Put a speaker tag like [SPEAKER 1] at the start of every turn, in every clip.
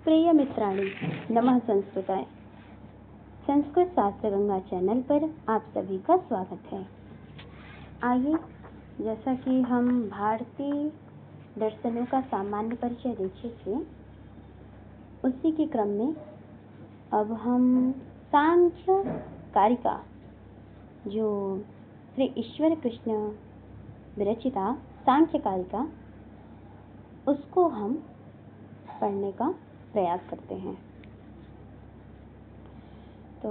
[SPEAKER 1] प्रिय मित्राणि, नमः संस्कृताय। संस्कृत शास्त्र गंगा चैनल पर आप सभी का स्वागत है। आइए, जैसा कि हम भारतीय दर्शनों का सामान्य परिचय देखे थे, उसी के क्रम में अब हम सांख्य कारिका, जो श्री ईश्वर कृष्ण विरचिता सांख्य कारिका, उसको हम पढ़ने का प्रयास करते हैं। तो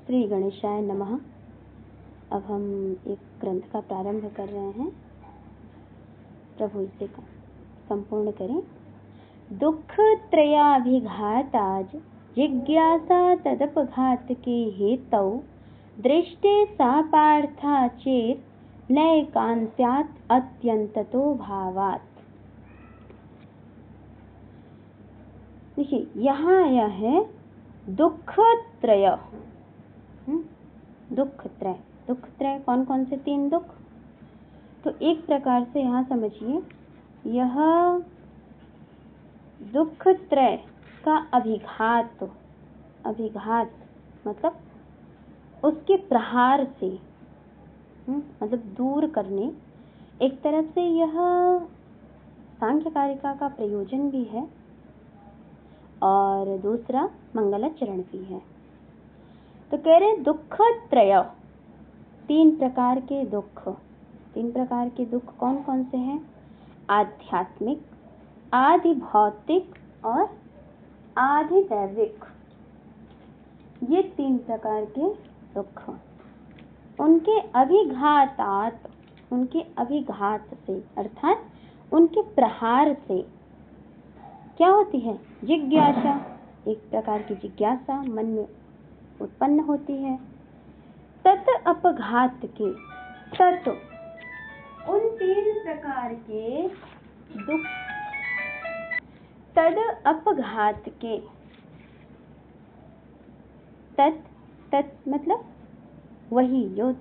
[SPEAKER 1] श्री गणेशाय नमः। अब हम एक ग्रंथ का प्रारंभ कर रहे हैं। प्रभु इसे संपूर्ण करें। दुख त्रयाभिघाताज जिज्ञासा तदपघात के हेतौ दृष्टे सा पार्था चेत नैकान्त्यात् अत्यंततो भावात्। देखिए, यहाँ आया है दुख त्रय। दुख त्रय, दुख त्रय कौन कौन से? 3 दुख। तो एक प्रकार से यहाँ समझिए, यह दुख त्रय का अभिघात, अभिघात मतलब उसके प्रहार से, मतलब दूर करने। एक तरफ से यह सांख्य कारिका का प्रयोजन भी है और दूसरा मंगलाचरण भी है। तो कह रहे दुख त्रय, 3 प्रकार के दुख। 3 प्रकार के दुख कौन कौन से हैं? आध्यात्मिक, आदि भौतिक और आदि दैविक। ये 3 प्रकार के दुख, उनके अभिघातात, उनके अभिघात से अर्थात उनके प्रहार से क्या होती है? जिज्ञासा, एक प्रकार की जिज्ञासा मन में उत्पन्न होती है। तत् अपघात के, तत् उन 3 प्रकार के दुख, तद अपघात के, तत् मतलब वही जो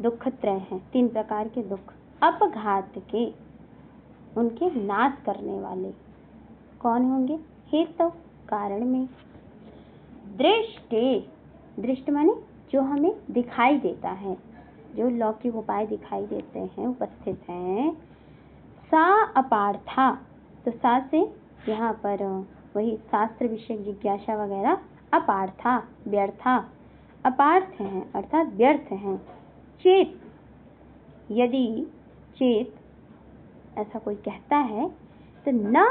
[SPEAKER 1] दुख त्रय है, 3 प्रकार के दुख, अपघात के, उनके नाश करने वाले कौन होंगे? हेतु, कारण में। दृष्टे, दृष्ट माने जो हमें दिखाई देता है, जो लौकिक उपाय दिखाई देते हैं, उपस्थित हैं। सा अपार्था, तो सा से यहाँ पर वही शास्त्र विषय जिज्ञासा वगैरह, अपार्था व्यर्था, अपार्थ हैं अर्थात व्यर्थ हैं। चेत, यदि चेत ऐसा कोई कहता है तो न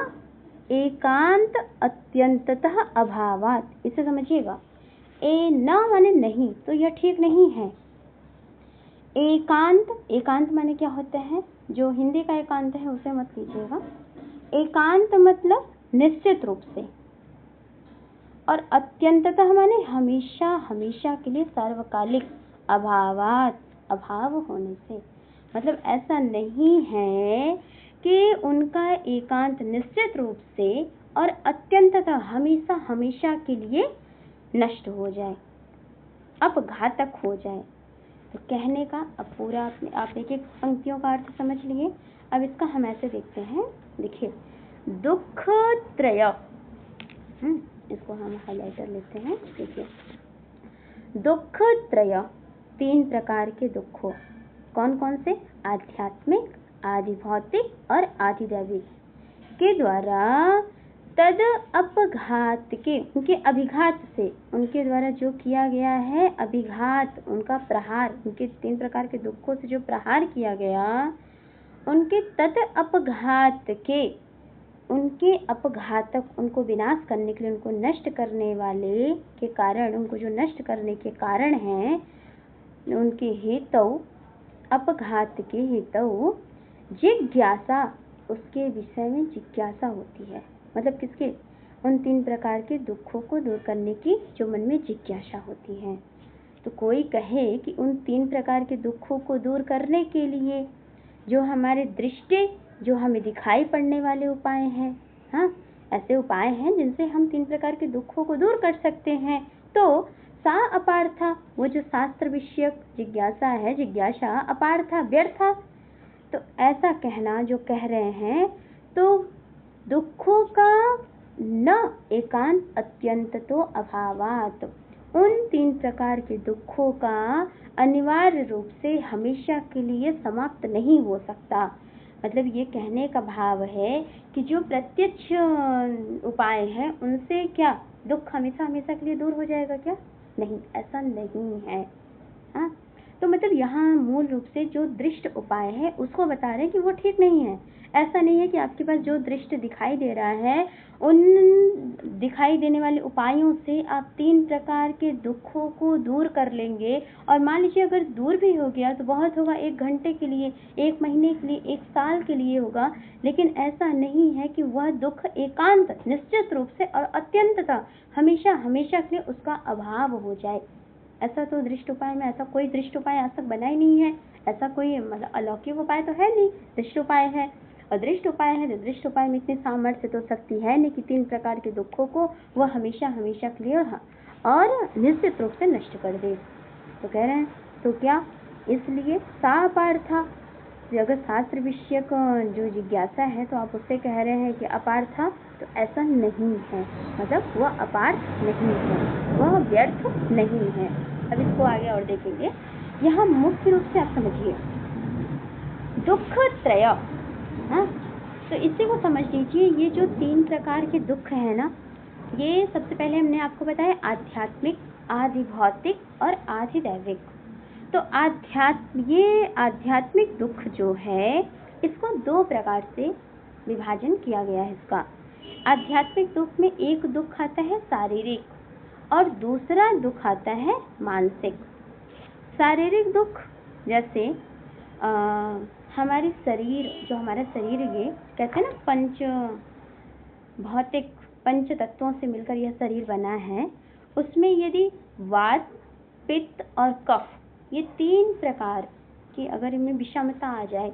[SPEAKER 1] एकांत अत्यंततः अभावात, इसे समझिएगा। न माने नहीं, तो यह ठीक नहीं है। एकांत, एकांत माने क्या होता है? जो हिंदी का एकांत है उसे मत लीजिएगा। एकांत मतलब निश्चित रूप से, और अत्यंततः माने हमेशा, हमेशा के लिए, सार्वकालिक। अभावात, अभाव होने से, मतलब ऐसा नहीं है कि उनका एकांत निश्चित रूप से और अत्यंततः हमेशा, हमेशा के लिए नष्ट हो जाए, अपघातक हो जाए। तो कहने का अब पूरा आप एक एक पंक्तियों का अर्थ समझ लिए। अब इसका हम ऐसे देखते हैं। देखिए, दुख त्रय, इसको हम हाइलाइटर लेते हैं। देखिए, दुख त्रय, 3 प्रकार के दुखों कौन कौन से? आध्यात्मिक, आदि भौतिक और आदि दैविक के द्वारा तद अपघात के, उनके अभिघात से, उनके द्वारा जो किया गया है अभिघात, उनका प्रहार, उनके 3 प्रकार के दुखों से जो प्रहार किया गया, उनके तद अपघात के, उनके अपघातक, उनको विनाश करने के लिए, उनको नष्ट करने वाले के कारण, उनको जो नष्ट करने के कारण हैं, उनके हेतु, अपघात के हेतु जिज्ञासा, उसके विषय में जिज्ञासा होती है। मतलब किसके? उन 3 प्रकार के दुखों को दूर करने की जो मन में जिज्ञासा होती है। तो कोई कहे कि उन 3 प्रकार के दुखों को दूर करने के लिए जो हमारे दृष्टि, जो हमें दिखाई पड़ने वाले उपाय हैं, हाँ, ऐसे उपाय हैं जिनसे हम 3 प्रकार के दुखों को दूर कर सकते हैं। तो सा अपार्था, वो जो शास्त्र विषयक जिज्ञासा है, जिज्ञासा अपार्था, व्यर्था। तो ऐसा कहना जो कह रहे हैं, तो दुखों का न एकांत अत्यंततो अभावात। उन 3 प्रकार के दुखों का अनिवार्य रूप से हमेशा के लिए समाप्त नहीं हो सकता। मतलब ये कहने का भाव है कि जो प्रत्यक्ष उपाय है उनसे क्या दुख हमेशा हमेशा के लिए दूर हो जाएगा क्या? नहीं, ऐसा नहीं है। हाँ, तो मतलब यहाँ मूल रूप से जो दृष्ट उपाय है उसको बता रहे हैं कि वो ठीक नहीं है। ऐसा नहीं है कि आपके पास जो दृष्ट दिखाई दे रहा है उन दिखाई देने वाले उपायों से आप 3 प्रकार के दुखों को दूर कर लेंगे, और मान लीजिए अगर दूर भी हो गया तो बहुत होगा, 1 घंटे के लिए, 1 महीने के लिए, 1 साल के लिए होगा, लेकिन ऐसा नहीं है कि वह दुख एकांत निश्चित रूप से और अत्यंतता हमेशा हमेशा के लिए उसका अभाव हो जाए। ऐसा तो दृष्ट उपाय में ऐसा कोई दृष्ट उपाय आज तक बना ही नहीं है। ऐसा कोई मतलब अलौकिक उपाय तो है नहीं, दृष्ट उपाय है। और दृष्ट उपाय है तो दृष्ट उपाय में इतनी सामर्थ्य तो शक्ति है नहीं कि 3 प्रकार के दुखों को वह हमेशा हमेशा के लिए और निश्चित रूप से नष्ट कर दे। तो कह रहे हैं तो क्या, इसलिए सापार्था, अगर शास्त्र विषयक जो जिज्ञासा है तो आप उससे कह रहे हैं कि अपार्था, तो ऐसा नहीं है, मतलब वह अपार्थ नहीं है, वह व्यर्थ नहीं है। अब इसको आगे और देखेंगे। यहाँ मुख्य रूप से आप समझिए दुख त्रय, हाँ, तो इसी को समझ लीजिए। ये जो 3 प्रकार के दुख है ना, ये सबसे पहले हमने आपको बताया आध्यात्मिक, आदि भौतिक और आदि दैविक। तो ये आध्यात्मिक दुख जो है इसको 2 प्रकार से विभाजन किया गया है इसका। आध्यात्मिक दुख में एक दुख आता है शारीरिक और दूसरा दुख आता है मानसिक। शारीरिक दुख जैसे हमारे शरीर, जो हमारा शरीर ये कहते हैं ना पंच तत्वों से मिलकर यह शरीर बना है, उसमें यदि वात, पित्त और कफ, ये 3 प्रकार की अगर इनमें विषमता आ जाए,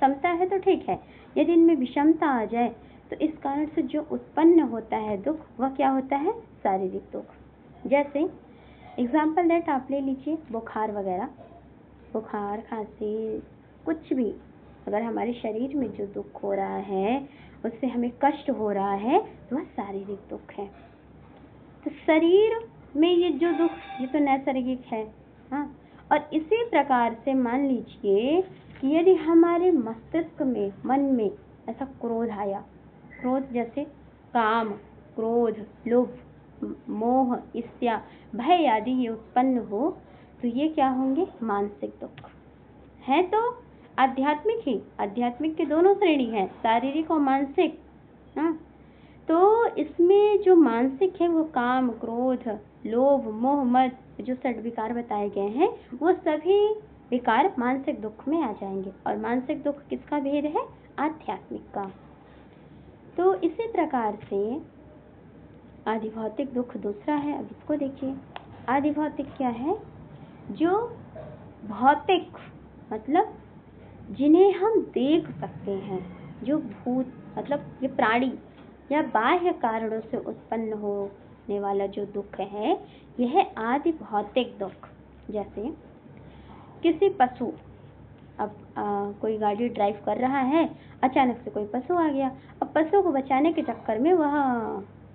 [SPEAKER 1] समता है तो ठीक है, यदि इनमें विषमता आ जाए तो इस कारण से जो उत्पन्न होता है दुख, वह क्या होता है? शारीरिक दुख। जैसे एग्जाम्पल देट आप ले लीजिए, बुखार वगैरह, बुखार, खांसी, कुछ भी अगर हमारे शरीर में जो दुख हो रहा है उससे हमें कष्ट हो रहा है तो वह शारीरिक दुख है। तो शरीर में ये जो दुख, ये तो नैसर्गिक है, हाँ। और इसी प्रकार से मान लीजिए कि यदि हमारे मस्तिष्क में, मन में ऐसा क्रोध आया, क्रोध जैसे काम, क्रोध, लोभ, मोह, ईर्ष्या, भय आदि ये उत्पन्न हो, तो ये क्या होंगे? मानसिक दुख है। तो आध्यात्मिक ही, आध्यात्मिक के दोनों श्रेणी हैं, शारीरिक और मानसिक, हाँ। तो इसमें जो मानसिक है वो काम, क्रोध, लोभ, मोह, मद, जो 6 विकार बताए गए हैं वो सभी विकार मानसिक दुख में आ जाएंगे। और मानसिक दुख किसका भेद है? आध्यात्मिक का। तो इसी प्रकार से आदि भौतिक दुख दूसरा है। अब इसको देखिए, आदि भौतिक क्या है? जो भौतिक मतलब जिन्हें हम देख सकते हैं, जो भूत मतलब ये प्राणी या बाह्य कारणों से उत्पन्न होने वाला जो दुख है, यह है आदि भौतिक दुख। जैसे किसी पशु, अब कोई गाड़ी ड्राइव कर रहा है, अचानक से कोई पशु आ गया, अब पशु को बचाने के चक्कर में वह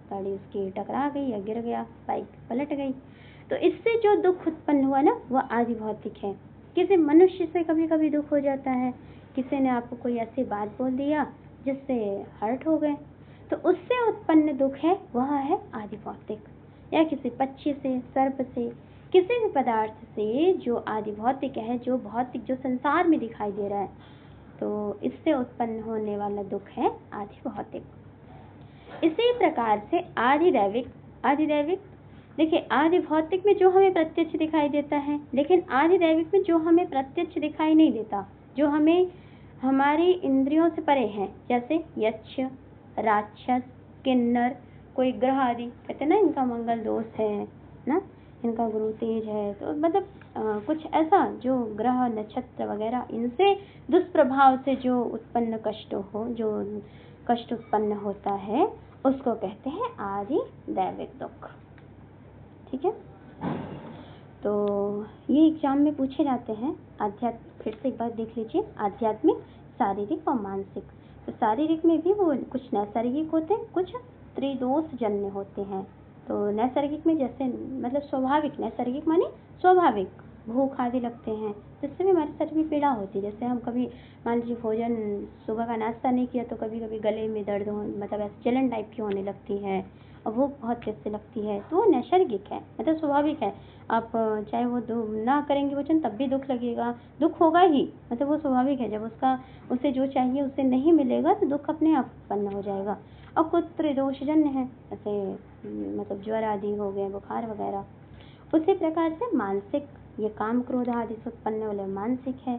[SPEAKER 1] गाड़ी उसकी टकरा गई या गिर गया, बाइक पलट गई, तो इससे जो दुख उत्पन्न हुआ ना, वह आदि भौतिक है। किसी मनुष्य से कभी कभी दुख हो जाता है, किसी ने आपको कोई ऐसी बात बोल दिया जिससे हर्ट हो गए, तो उससे उत्पन्न दुख है, वह है आदि भौतिक। या किसी पक्षी से, सर्प से, किसी भी पदार्थ से जो आदि भौतिक है, जो भौतिक, जो संसार में दिखाई दे रहा है, तो इससे उत्पन्न होने वाला दुख है आदि भौतिक। इसी प्रकार से आदि दैविक, आदि दैविक देखिए, आदि भौतिक में जो हमें प्रत्यक्ष दिखाई देता है, लेकिन आदि दैविक में जो हमें प्रत्यक्ष दिखाई नहीं देता, जो हमें हमारी इंद्रियों से परे है, जैसे यक्ष, राक्षस, किन्नर, कोई ग्रह आदि, कहते हैं ना इनका मंगल दोष है ना, इनका गुरु तेज है, तो मतलब कुछ ऐसा जो ग्रह, नक्षत्र वगैरह, इनसे दुष्प्रभाव से जो उत्पन्न कष्ट हो, जो कष्ट उत्पन्न होता है, उसको कहते हैं आदि दैविक दुख। ठीक है, तो ये एग्जाम में पूछे जाते हैं। आध्यात्मिक, फिर से एक बार देख लीजिए, आध्यात्मिक, शारीरिक और मानसिक। तो शारीरिक में भी वो कुछ नैसर्गिक होते हैं, कुछ त्रिदोष जन्य होते हैं। तो नैसर्गिक में जैसे मतलब स्वाभाविक, नैसर्गिक माने स्वाभाविक भूख आदि लगते हैं, जिससे भी हमारे शरीर में पीड़ा होती है। जैसे हम कभी मान लीजिए भोजन सुबह का नाश्ता नहीं किया तो कभी कभी गले में दर्द हो, मतलब ऐसे जलन टाइप की होने लगती है और भूख बहुत तेज से लगती है, तो वो नैसर्गिक है, मतलब स्वाभाविक है। आप चाहे वो ना करेंगे भोजन तब भी दुख लगेगा, दुख होगा ही, मतलब वो स्वाभाविक है। जब उसे जो चाहिए उसे नहीं मिलेगा तो दुख अपने आप उत्पन्न हो जाएगा। और कुछ त्रिदोषजन्य है, ऐसे मतलब ज्वर आदि हो गए, बुखार वगैरह। उसी प्रकार से मानसिक, ये काम क्रोध आदि से उत्पन्न वाले मानसिक है।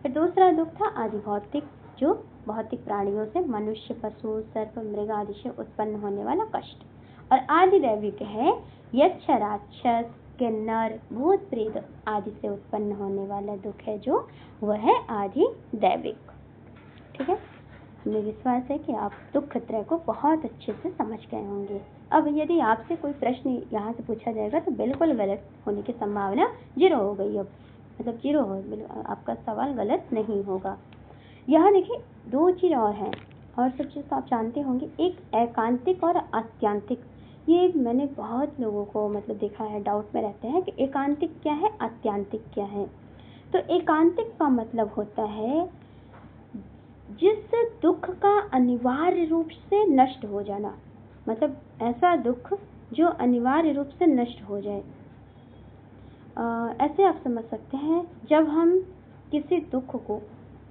[SPEAKER 1] फिर दूसरा दुख था आदि भौतिक, जो भौतिक प्राणियों से, मनुष्य, पशु, सर्प, मृग आदि से उत्पन्न होने वाला कष्ट। और आदि दैविक है यक्ष, राक्षस, किन्नर, भूत, प्रेत आदि से उत्पन्न होने वाला दुख है, जो वह है आदि दैविक। ठीक है, हमें विश्वास है कि आप दुख त्रय को बहुत अच्छे से समझ गए होंगे। अब यदि आपसे कोई प्रश्न यहाँ से पूछा जाएगा तो बिल्कुल गलत होने की संभावना 0 हो गई। अब मतलब 0 हो, आपका सवाल गलत नहीं होगा। यहाँ देखिए 2 चीज़ और हैं, और सब चीज़ तो आप जानते होंगे, एक एकांतिक और आत्यांतिक। ये मैंने बहुत लोगों को मतलब देखा है, डाउट में रहते हैं कि एकांतिक क्या है, आत्यांतिक क्या है। तो एकांतिक का मतलब होता है जिस दुख का अनिवार्य रूप से नष्ट हो जाना, मतलब ऐसा दुख जो अनिवार्य रूप से नष्ट हो जाए। ऐसे आप समझ सकते हैं, जब हम किसी दुख को,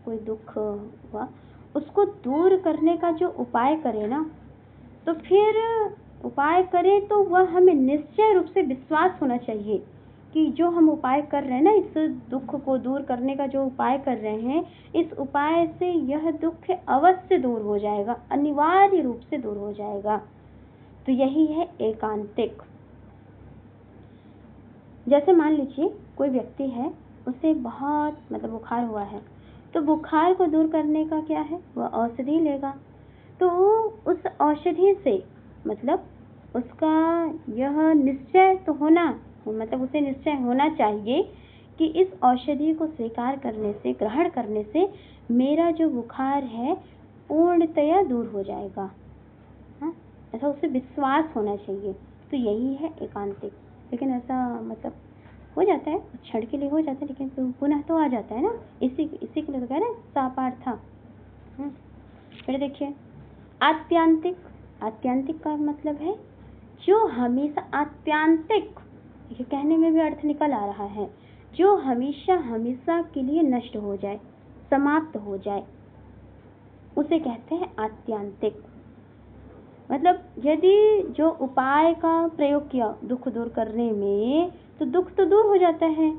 [SPEAKER 1] कोई दुख हुआ, उसको दूर करने का जो उपाय करें ना, तो फिर उपाय करें तो वह हमें निश्चय रूप से विश्वास होना चाहिए कि जो हम उपाय कर रहे हैं ना, इस दुख को दूर करने का जो उपाय कर रहे हैं, इस उपाय से यह दुख अवश्य दूर हो जाएगा, अनिवार्य रूप से दूर हो जाएगा। तो यही है एकांतिक। जैसे मान लीजिए कोई व्यक्ति है, उसे बहुत मतलब बुखार हुआ है, तो बुखार को दूर करने का क्या है, वह औषधि लेगा। तो उस औषधि से मतलब उसका यह निश्चय तो होना, मतलब उसे निश्चय होना चाहिए कि इस औषधि को स्वीकार करने से, ग्रहण करने से मेरा जो बुखार है पूर्णतया दूर हो जाएगा। हाँ, ऐसा उसे विश्वास होना चाहिए। तो यही है एकांतिक। लेकिन ऐसा मतलब हो जाता है, क्षण के लिए हो जाता है, लेकिन पुनः तो आ जाता है ना। इसी के लिए तो कह रहे हैं सापार्था। फिर देखिए आत्यांतिक। आत्यांतिक का मतलब है जो हमेशा, आत्यांतिक ये कहने में भी अर्थ निकल आ रहा है, जो हमेशा हमेशा के लिए नष्ट हो जाए, समाप्त हो जाए, उसे कहते हैं आत्यांतिक। मतलब यदि जो उपाय का प्रयोग किया दुख दूर करने में, तो दुख तो दूर हो जाता है।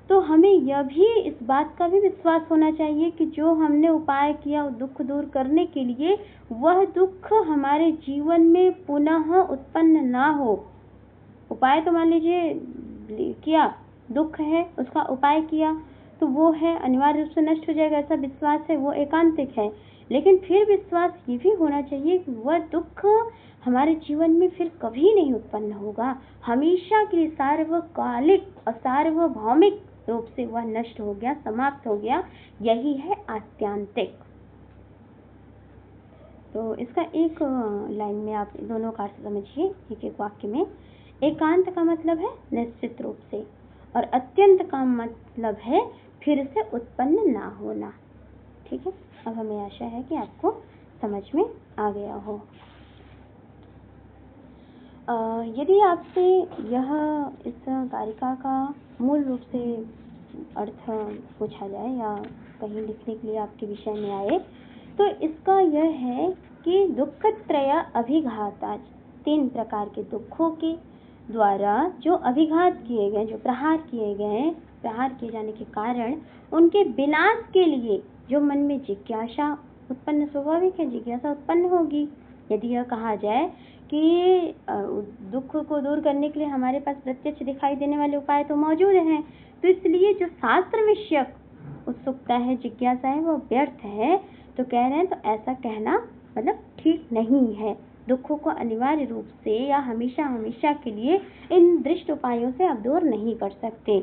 [SPEAKER 1] तो हमें यह भी, इस बात का भी विश्वास होना चाहिए कि जो हमने उपाय किया दुख दूर करने के लिए, वह दुख हमारे जीवन में पुनः उत्पन्न ना हो। उपाय तो मान लीजिए किया, दुख है उसका उपाय किया, तो वो है अनिवार्य रूप से नष्ट हो जाएगा, ऐसा विश्वास है, वो एकांतिक है। लेकिन फिर विश्वास ये भी होना चाहिए कि वह दुख हमारे जीवन में फिर कभी नहीं उत्पन्न होगा, हमेशा के लिए सार्वकालिक और सार्वभौमिक रूप से वह नष्ट हो गया, समाप्त हो गया। यही है आत्यांतिक। तो इसका एक लाइन में आप दोनों का अर्थ समझिए, एक एक वाक्य में। एकांत का मतलब है निश्चित रूप से, और अत्यंत का मतलब है फिर से उत्पन्न ना होना। ठीक है, अब हमें आशा है कि आपको समझ में आ गया हो। यदि आपसे यह इस कारिका का मूल रूप से अर्थ पूछा जाए या कहीं लिखने के लिए आपके विषय में आए, तो इसका यह है कि दुःखत्रय अभिघाता, 3 प्रकार के दुखों के द्वारा जो अभिघात किए गए, जो प्रहार किए गए, प्रहार किए जाने के कारण उनके विनाश के लिए जो मन में जिज्ञासा उत्पन्न, स्वाभाविक है जिज्ञासा उत्पन्न होगी। यदि यह कहा जाए कि दुख को दूर करने के लिए हमारे पास प्रत्यक्ष दिखाई देने वाले उपाय तो मौजूद हैं, तो इसलिए जो शास्त्र विषयक उत्सुकता है, जिज्ञासा है, वो व्यर्थ है। तो कह रहे हैं, तो ऐसा कहना मतलब ठीक नहीं है। दुखों को अनिवार्य रूप से या हमेशा हमेशा के लिए इन दृष्ट उपायों से आप दूर नहीं कर सकते।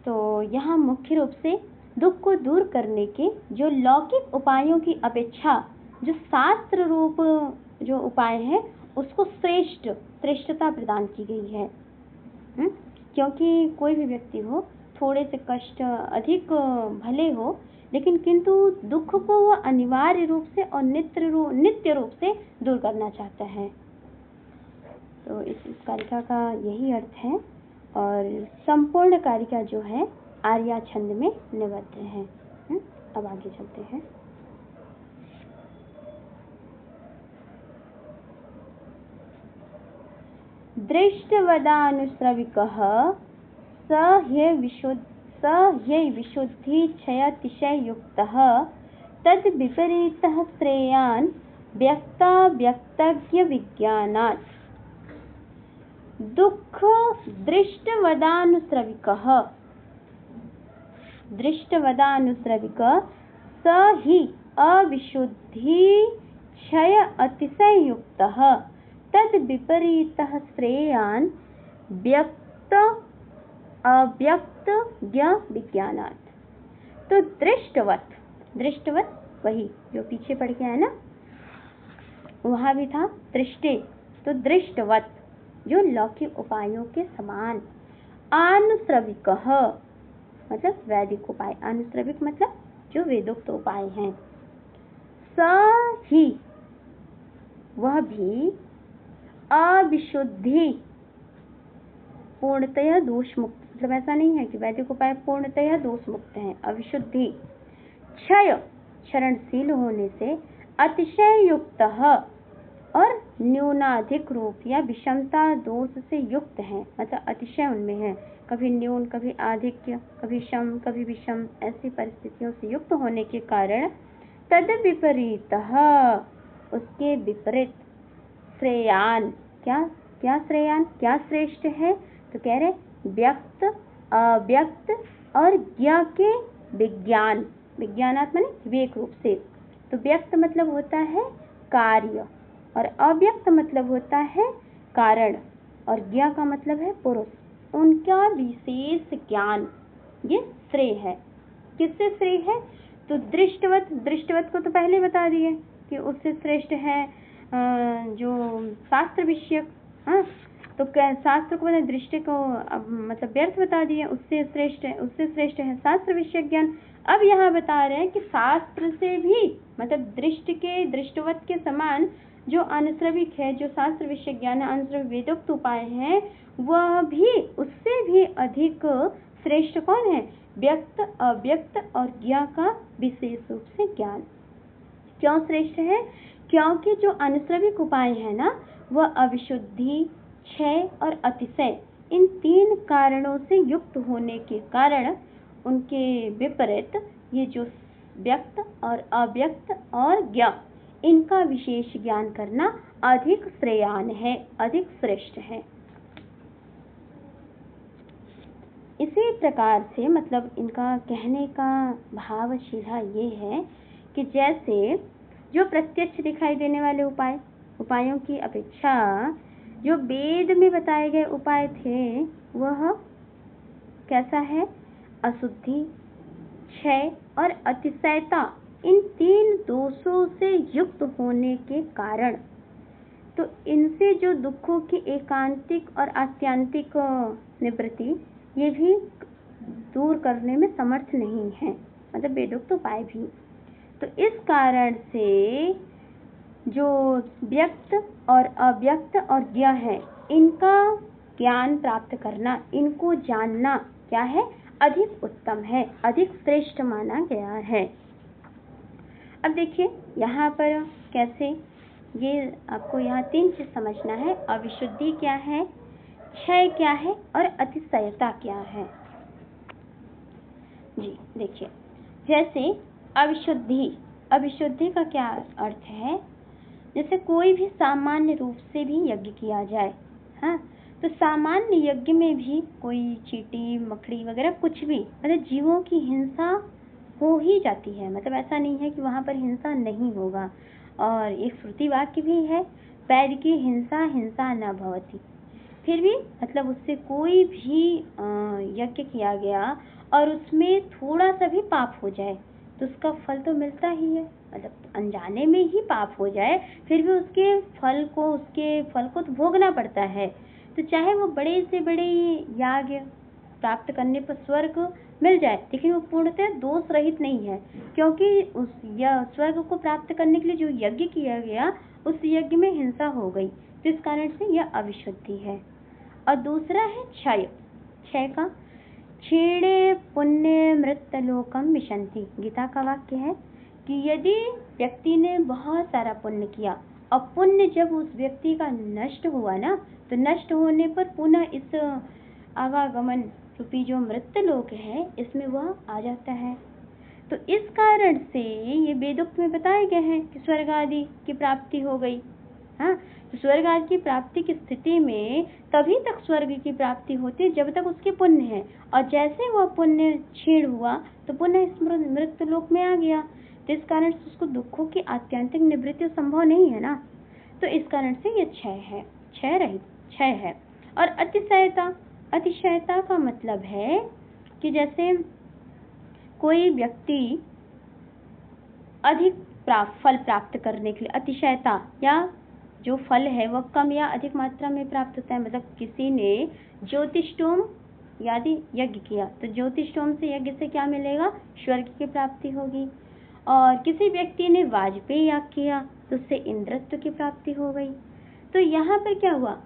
[SPEAKER 1] तो यहाँ मुख्य रूप से दुख को दूर करने के जो लौकिक उपायों की अपेक्षा जो शास्त्र रूप जो उपाय है उसको श्रेष्ठता प्रदान की गई है। क्योंकि कोई भी व्यक्ति हो, थोड़े से कष्ट अधिक भले हो, लेकिन किंतु दुख को वह अनिवार्य रूप से और नित्य रूप से दूर करना चाहता है। तो इस कारिका का यही अर्थ है। और संपूर्ण कारिका जो है आर्या छंद में निबद्ध है। अब आगे चलते हैं। दृष्टवदानुश्रविकः स ह्यै विशुद्धिक्षयातिशययुक्तः तद् विपरीतः श्रेयान् व्यक्ताव्यक्तज्ञविज्ञानात्। दुःख दृष्टवदानुश्रविकः स हि अविशुद्धिक्षय अतिशययुक्तः तद् विपरीतः श्रेयान् व्यक्त अव्यक्त ज्ञ विज्ञानात्। तो दृष्टवत वही जो पीछे पढ़ के है ना, वहां भी था दृष्टि। तो दृष्टवत जो लौकिक उपायों के समान, आनुश्रविक मतलब वैदिक उपाय, अनुश्रविक मतलब जो वेदोक्त उपाय हैं। स ही वह भी अविशुद्धि पूर्णतया दोष मुक्त, मतलब ऐसा नहीं है कि वैदिक उपाय पूर्णतया दोष मुक्त हैं। अविशुद्धि क्षय क्षरणशील होने से, अतिशय युक्त और न्यूनाधिक रूप या विषमता दोष से युक्त हैं, मतलब अतिशय उनमें है, कभी न्यून कभी आधिक्य, कभी सम कभी विषम, ऐसी परिस्थितियों से युक्त होने के कारण तद विपरीत उसके विपरीत श्रेयान क्या श्रेयान क्या श्रेष्ठ है। तो कह रहे व्यक्त अव्यक्त और ज्ञ के विज्ञानात्मक विवेक रूप से। तो व्यक्त मतलब होता है कार्य और अव्यक्त मतलब होता है कारण और ज्ञ का मतलब है पुरुष, उनका विशेष ज्ञान, ये श्रेय है। किससे श्रेय है? तो दृष्टवत को तो पहले बता दिए कि उससे श्रेष्ठ है जो शास्त्र विषयक। तो शास्त्र को दृष्टि को मतलब व्यर्थ बता दिए, उससे श्रेष्ठ है शास्त्र विषयक ज्ञान। अब यहाँ बता रहे हैं कि शास्त्र से भी मतलब दृष्टवत के समान जो अनुश्रविक है, जो शास्त्र विषय ज्ञान अनुश्रविक वेदोक्त उपाय है, वह भी उससे भी अधिक श्रेष्ठ कौन है? व्यक्त अव्यक्त और ज्ञ का विशेष रूप से ज्ञान। क्यों श्रेष्ठ है? क्योंकि जो अनुश्रविक उपाय है ना, वह अविशुद्धि, क्षय और अतिशय, इन तीन कारणों से युक्त होने के कारण उनके विपरीत ये जो व्यक्त और अव्यक्त और ज्ञ, इनका विशेष ज्ञान करना अधिक श्रेयान है, अधिक श्रेष्ठ है। इसी प्रकार से मतलब इनका कहने का भाव सीधा ये है कि जैसे जो प्रत्यक्ष दिखाई देने वाले उपायों की अपेक्षा जो वेद में बताए गए उपाय थे वह कैसा है? अशुद्धि, क्षय और अतिशयता, इन तीन दोषों से युक्त होने के कारण तो इनसे जो दुखों की एकांतिक और आत्यांतिक निवृत्ति ये भी दूर करने में समर्थ नहीं है, मतलब वेदोक्त उपाय भी। तो इस कारण से जो व्यक्त और अव्यक्त और ज्ञ है, इनका ज्ञान प्राप्त करना, इनको जानना क्या है? अधिक उत्तम है, अधिक श्रेष्ठ माना गया है। अब देखिए यहाँ पर कैसे, ये आपको यहाँ तीन चीज समझना है। अविशुद्धि क्या है, क्षय क्या है और अतिशयता क्या है। जी देखिए, जैसे अविशुद्धि का क्या अर्थ है? जैसे कोई भी सामान्य रूप से भी यज्ञ किया जाए, तो सामान्य यज्ञ में भी कोई चींटी मकड़ी वगैरह कुछ भी, मतलब जीवों की हिंसा हो ही जाती है, मतलब ऐसा नहीं है कि वहाँ पर हिंसा नहीं होगा। और एक श्रुति वाक्य भी है, पैर की हिंसा न भवति। फिर भी मतलब उससे कोई भी यज्ञ किया गया और उसमें थोड़ा सा भी पाप हो जाए तो उसका फल तो मिलता ही है। मतलब अनजाने में ही पाप हो जाए फिर भी उसके फल को तो भोगना पड़ता है। तो चाहे वो बड़े से बड़े याग प्राप्त करने पर स्वर्ग मिल जाए, लेकिन वो पूर्णतः दोष रहित नहीं है, क्योंकि उस स्वर्ग को प्राप्त करने के लिए जो यज्ञ किया गया उस यज्ञ में हिंसा हो गई, तो इस कारण से यह अविशुद्धि है। और दूसरा है क्षय। क्षय का क्षीणे पुण्य मृतलोकम विशंति, गीता का वाक्य है कि यदि व्यक्ति ने बहुत सारा पुण्य किया और पुण्य जब उस व्यक्ति का नष्ट हुआ ना, तो नष्ट होने पर पुनः इस आवागमन रूपी जो मृत्यलोक है इसमें वह आ जाता है। तो इस कारण से ये वेदोक्त में बताए गए हैं कि स्वर्ग आदि की प्राप्ति हो गई। हाँ, तो स्वर्ग आदि की प्राप्ति की स्थिति में तभी तक स्वर्ग की प्राप्ति होती है जब तक उसके पुण्य है, और जैसे वह पुण्य क्षीण हुआ तो पुनः इस मृत्युलोक में आ गया, तो इस कारण से उसको दुखों की आत्यंतिक निवृत्ति संभव नहीं है ना। तो इस कारण से ये क्षय है, क्षय रहित क्षय है। और अतिशयता, अतिशयता का मतलब है कि जैसे कोई व्यक्ति अधिक फल प्राप्त करने के लिए अतिशयता, या जो फल है वह कम या अधिक मात्रा में प्राप्त होता है। मतलब किसी ने ज्योतिषोम आदि यज्ञ किया तो ज्योतिषोम से यज्ञ से क्या मिलेगा, स्वर्ग की प्राप्ति होगी। और किसी व्यक्ति ने वाजपेयी याग किया तो उससे इंद्रत्व की प्राप्ति हो गई। तो यहाँ पर क्या हुआ,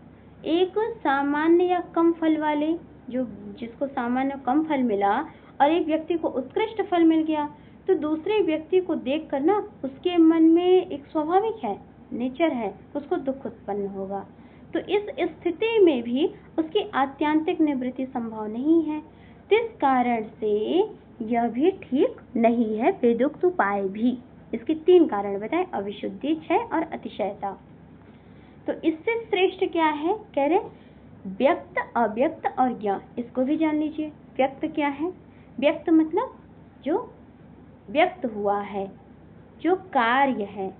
[SPEAKER 1] एक सामान्य या कम फल वाले जिसको सामान्य कम फल मिला और एक व्यक्ति को उत्कृष्ट फल मिल गया, तो दूसरे व्यक्ति को देख कर ना उसके मन में एक स्वाभाविक है, नेचर है, उसको दुख उत्पन्न होगा। तो इस स्थिति में भी उसकी आत्यांतिक निवृत्ति संभव नहीं है। इस कारण से यह भी ठीक नहीं है वेदोक्त उपाय भी। इसके 3 कारण बताए, अविशुद्धि, क्षय और अतिशयता। तो इससे श्रेष्ठ क्या है, कह रहे व्यक्त, अव्यक्त और ज्ञ, इसको भी जान लीजिए। व्यक्त क्या है, व्यक्त मतलब जो व्यक्त हुआ है, जो कार्य है।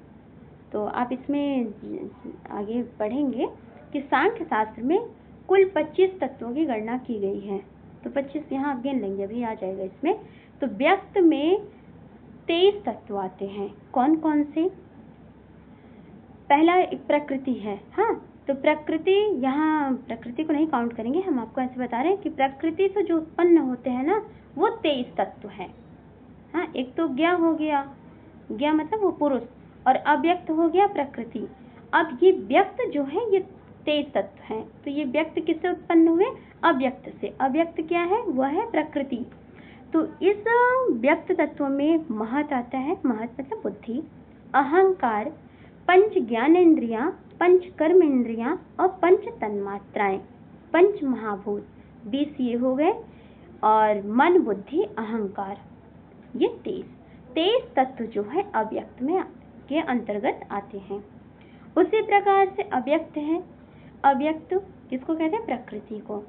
[SPEAKER 1] तो आप इसमें आगे पढ़ेंगे कि सांख्य शास्त्र में कुल 25 तत्वों की गणना की गई है। तो 25 यहाँ आप गिन लेंगे, अभी आ जाएगा इसमें। तो व्यक्त में 23 तत्व आते हैं। कौन कौन से, पहला एक प्रकृति है। हाँ, तो प्रकृति, यहाँ प्रकृति को नहीं काउंट करेंगे, हम आपको ऐसे बता रहे हैं कि प्रकृति से जो उत्पन्न होते हैं ना वो 23 तत्व हैं। हाँ, एक तो ज्ञ हो गया, ज्ञ मतलब वो पुरुष, और अव्यक्त हो गया प्रकृति। अब ये व्यक्त जो है ये 23 तत्व हैं। तो ये व्यक्त किससे उत्पन्न हुए, अव्यक्त से। अव्यक्त क्या है, वह है प्रकृति। तो इस व्यक्त तत्व में महत आता है, महत मतलब बुद्धि, अहंकार, 5 ज्ञानेन्द्रियां, 5 कर्म इंद्रियां और 5 तन्मात्राएं, 5 महाभूत, 20 ये हो गए, और मन, बुद्धि, अहंकार, ये 23 तत्व जो है अव्यक्त में के अंतर्गत आते हैं। उसी प्रकार से अव्यक्त है, अव्यक्त किसको कहते हैं, प्रकृति को।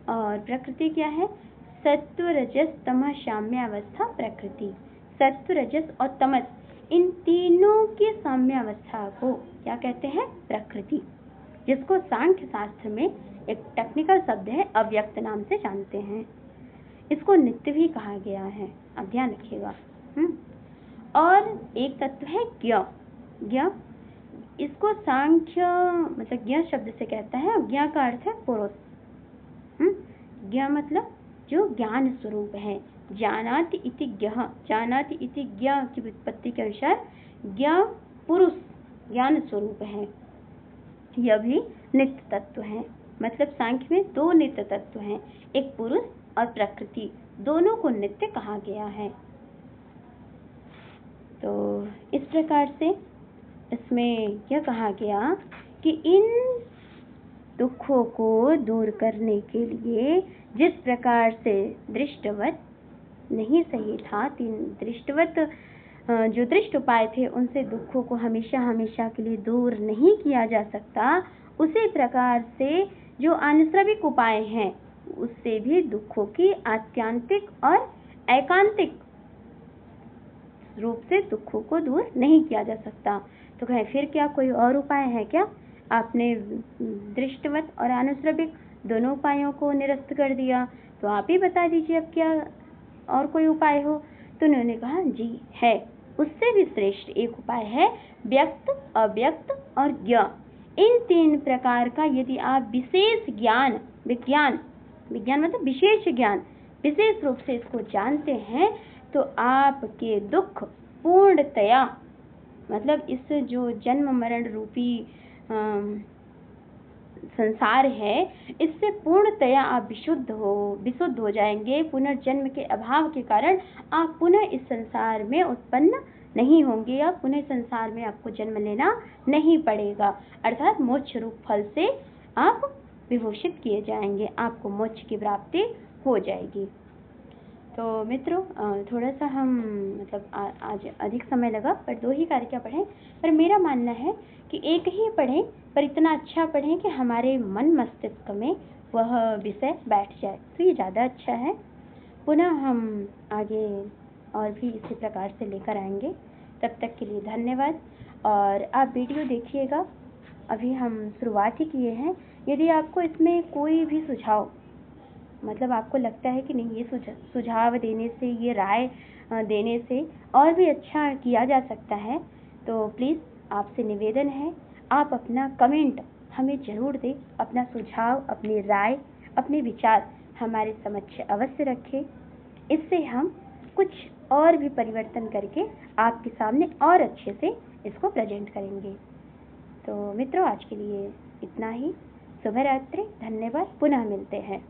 [SPEAKER 1] और प्रकृति क्या है, सत्व, रजस, तमः, साम्यावस्था प्रकृति। सत्व, रजस और तमस, इन तीनों की साम्यावस्था को क्या कहते हैं, प्रकृति, जिसको सांख्य शास्त्र में एक टेक्निकल शब्द है अव्यक्त नाम से जानते हैं। इसको नित्य भी कहा गया है, आप ध्यान रखिएगा। और एक तत्व है ज्ञ। ज्ञ, इसको सांख्य मतलब ज्ञ शब्द से कहता है, और ज्ञ का अर्थ है पुरुष। ज्ञ मतलब जो ज्ञान स्वरूप है, जानाति इति ज्ञः, जानाति इति ज्ञ की व्युत्पत्ति के अनुसार ज्ञ पुरुष ज्ञान स्वरूप है। यह भी नित्य तत्व है। मतलब सांख्य में 2 नित्य तत्व हैं, एक पुरुष और प्रकृति, दोनों को नित्य कहा गया है। तो इस प्रकार से इसमें यह कहा गया कि इन दुखों को दूर करने के लिए जिस प्रकार से दृष्टवत नहीं सही था, 3 दृष्टवत जो दृष्ट उपाय थे उनसे दुखों को हमेशा हमेशा के लिए दूर नहीं किया जा सकता, उसी प्रकार से जो आनुश्रविक उपाय हैं उससे भी दुखों की आत्यांतिक और एकांतिक रूप से दुखों को दूर नहीं किया जा सकता। तो कहें फिर क्या कोई और उपाय है क्या? आपने दृष्टवत और आनुश्रविक दोनों उपायों को निरस्त कर दिया, तो आप ही बता दीजिए अब क्या और कोई उपाय हो। तो उन्होंने कहा जी है। उससे भी श्रेष्ठ एक उपाय है व्यक्त, अव्यक्त और ज्ञ। इन 3 प्रकार का यदि आप विशेष ज्ञान, विज्ञान मतलब विशेष ज्ञान, विशेष रूप से इसको जानते हैं तो आपके दुख पूर्णतया, मतलब इस जो जन्म मरण रूपी संसार है, इससे पूर्णतया आप विशुद्ध हो जाएंगे। पुनर्जन्म के अभाव के कारण आप पुनः इस संसार में उत्पन्न नहीं होंगे या पुनः संसार में आपको जन्म लेना नहीं पड़ेगा, अर्थात मोक्ष रूप फल से आप विभूषित किए जाएंगे, आपको मोक्ष की प्राप्ति हो जाएगी। तो मित्रों, थोड़ा सा हम मतलब आज अधिक समय लगा, पर 2 ही कारिका पढ़ें, पर मेरा मानना है कि एक ही पढ़ें, पर इतना अच्छा पढ़ें कि हमारे मन मस्तिष्क में वह विषय बैठ जाए, तो ये ज़्यादा अच्छा है। पुनः हम आगे और भी इसी प्रकार से लेकर आएंगे। तब तक के लिए धन्यवाद, और आप वीडियो देखिएगा। अभी हम शुरुआत ही किए हैं। यदि आपको इसमें कोई भी सुझाव, मतलब आपको लगता है कि नहीं ये सुझाव देने से, ये राय देने से और भी अच्छा किया जा सकता है, तो प्लीज़ आपसे निवेदन है आप अपना कमेंट हमें ज़रूर दें। अपना सुझाव, अपनी राय, अपने विचार हमारे समक्ष अवश्य रखें। इससे हम कुछ और भी परिवर्तन करके आपके सामने और अच्छे से इसको प्रेजेंट करेंगे। तो मित्रों, आज के लिए इतना ही। शुभ रात्रि, धन्यवाद, पुनः मिलते हैं।